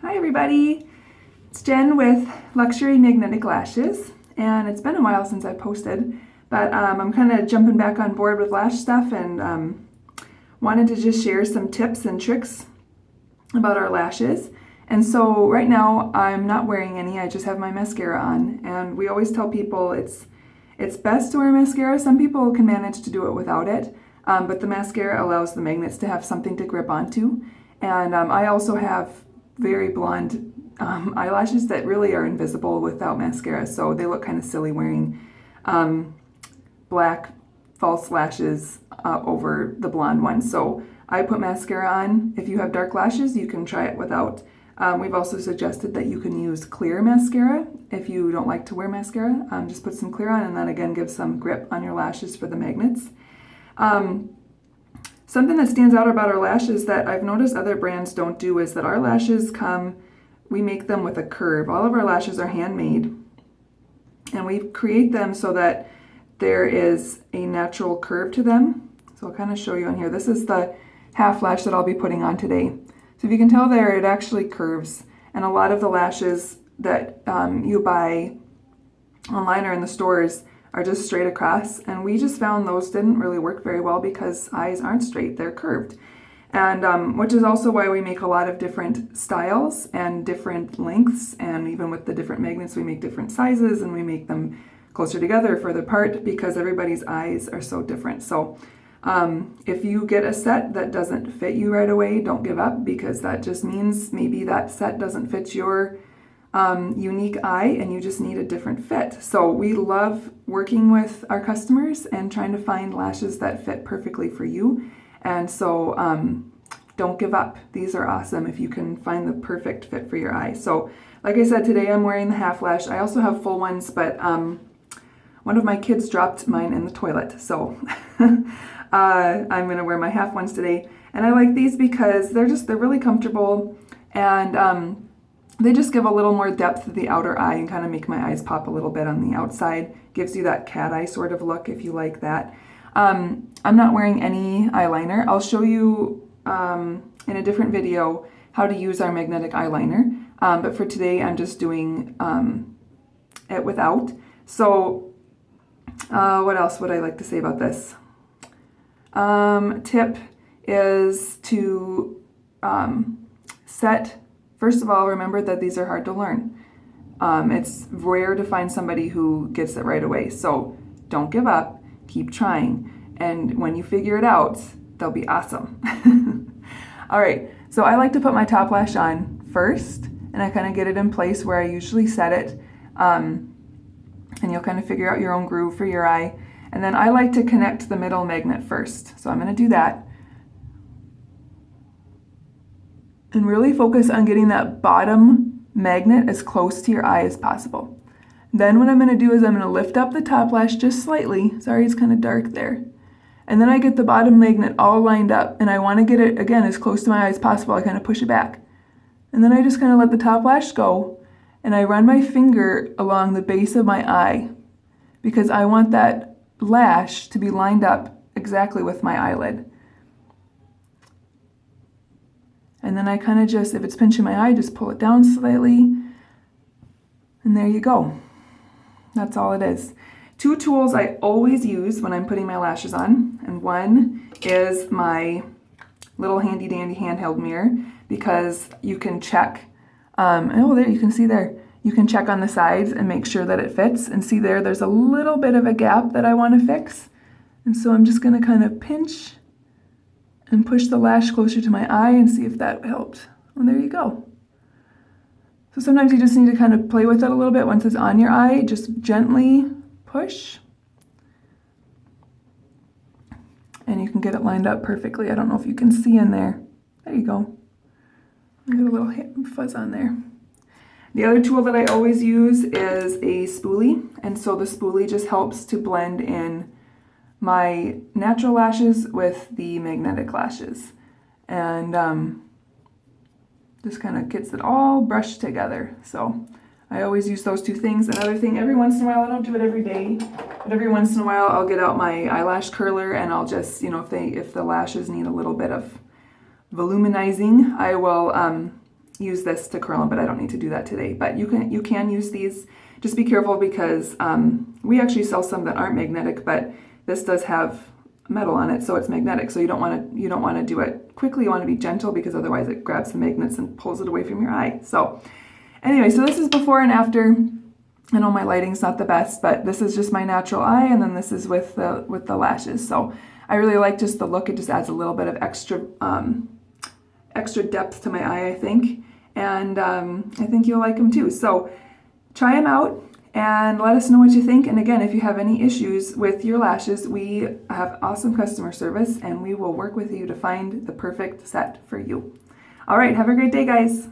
Hi everybody, it's Jen with Luxury Magnetic Lashes, and it's been a while since I posted, but I'm kind of jumping back on board with lash stuff and wanted to just share some tips and tricks about our lashes. And so right now I'm not wearing any, I just have my mascara on, and we always tell people it's best to wear mascara. Some people can manage to do it without it, but the mascara allows the magnets to have something to grip onto. And I also have very blonde eyelashes that really are invisible without mascara, so they look kind of silly wearing black false lashes over the blonde ones. So I put mascara on. If you have dark lashes, you can try it without. We've also suggested that you can use clear mascara if you don't like to wear mascara. Just put some clear on, and that again gives some grip on your lashes for the magnets. Something that stands out about our lashes that I've noticed other brands don't do is that our lashes we make them with a curve. All of our lashes are handmade, and we create them so that there is a natural curve to them. So I'll kind of show you on here. This is the half lash that I'll be putting on today. So if you can tell there, it actually curves. And a lot of the lashes that you buy online or in the stores are just straight across, and we just found those didn't really work very well because eyes aren't straight, they're curved. And which is also why we make a lot of different styles and different lengths, and even with the different magnets we make different sizes and we make them closer together, further apart, because everybody's eyes are so different. So if you get a set that doesn't fit you right away, don't give up, because that just means maybe that set doesn't fit your unique eye and you just need a different fit. So we love working with our customers and trying to find lashes that fit perfectly for you. And so don't give up. These are awesome if you can find the perfect fit for your eye. So like I said, today I'm wearing the half lash. I also have full ones, but one of my kids dropped mine in the toilet. So I'm gonna wear my half ones today. And I like these because they're really comfortable, and they just give a little more depth to the outer eye and kind of make my eyes pop a little bit on the outside. Gives you that cat eye sort of look if you like that. I'm not wearing any eyeliner. I'll show you in a different video how to use our magnetic eyeliner. But for today, I'm just doing it without. So what else would I like to say about this? Tip is to first of all, remember that these are hard to learn. It's rare to find somebody who gets it right away. So don't give up, keep trying. And when you figure it out, they'll be awesome. All right, so I like to put my top lash on first, and I kind of get it in place where I usually set it. And you'll kind of figure out your own groove for your eye. And then I like to connect the middle magnet first. So I'm gonna do that. And really focus on getting that bottom magnet as close to your eye as possible. Then what I'm going to do is I'm going to lift up the top lash just slightly. Sorry, it's kind of dark there. And then I get the bottom magnet all lined up, and I want to get it, again, as close to my eye as possible. I kind of push it back. And then I just kind of let the top lash go, and I run my finger along the base of my eye, because I want that lash to be lined up exactly with my eyelid. And then I kind of just, if it's pinching my eye, just pull it down slightly. And there you go. That's all it is. Two tools I always use when I'm putting my lashes on. And one is my little handy dandy handheld mirror, because you can check, there you can see there. You can check on the sides and make sure that it fits. And see there's a little bit of a gap that I want to fix. And so I'm just going to kind of pinch and push the lash closer to my eye and see if that helped. And there you go. So sometimes you just need to kind of play with it a little bit. Once it's on your eye, just gently push. And you can get it lined up perfectly. I don't know if you can see in there. There you go. I got a little fuzz on there. The other tool that I always use is a spoolie. And so the spoolie just helps to blend in my natural lashes with the magnetic lashes, and just kind of gets it all brushed together. So I always use those two things. Another thing, every once in a while, I don't do it every day, but every once in a while I'll get out my eyelash curler, and I'll just, if the lashes need a little bit of voluminizing, I will use this to curl them, but I don't need to do that today. But you can use these. Just be careful because we actually sell some that aren't magnetic, but this does have metal on it, so it's magnetic. So you don't want to do it quickly. You want to be gentle because otherwise it grabs the magnets and pulls it away from your eye. So anyway, so this is before and after. I know my lighting's not the best, but this is just my natural eye, and then this is with the lashes. So I really like just the look. It just adds a little bit of extra depth to my eye, I think. And I think you'll like them too. So try them out and let us know what you think. And again, if you have any issues with your lashes, we have awesome customer service and we will work with you to find the perfect set for you. All right, have a great day, guys.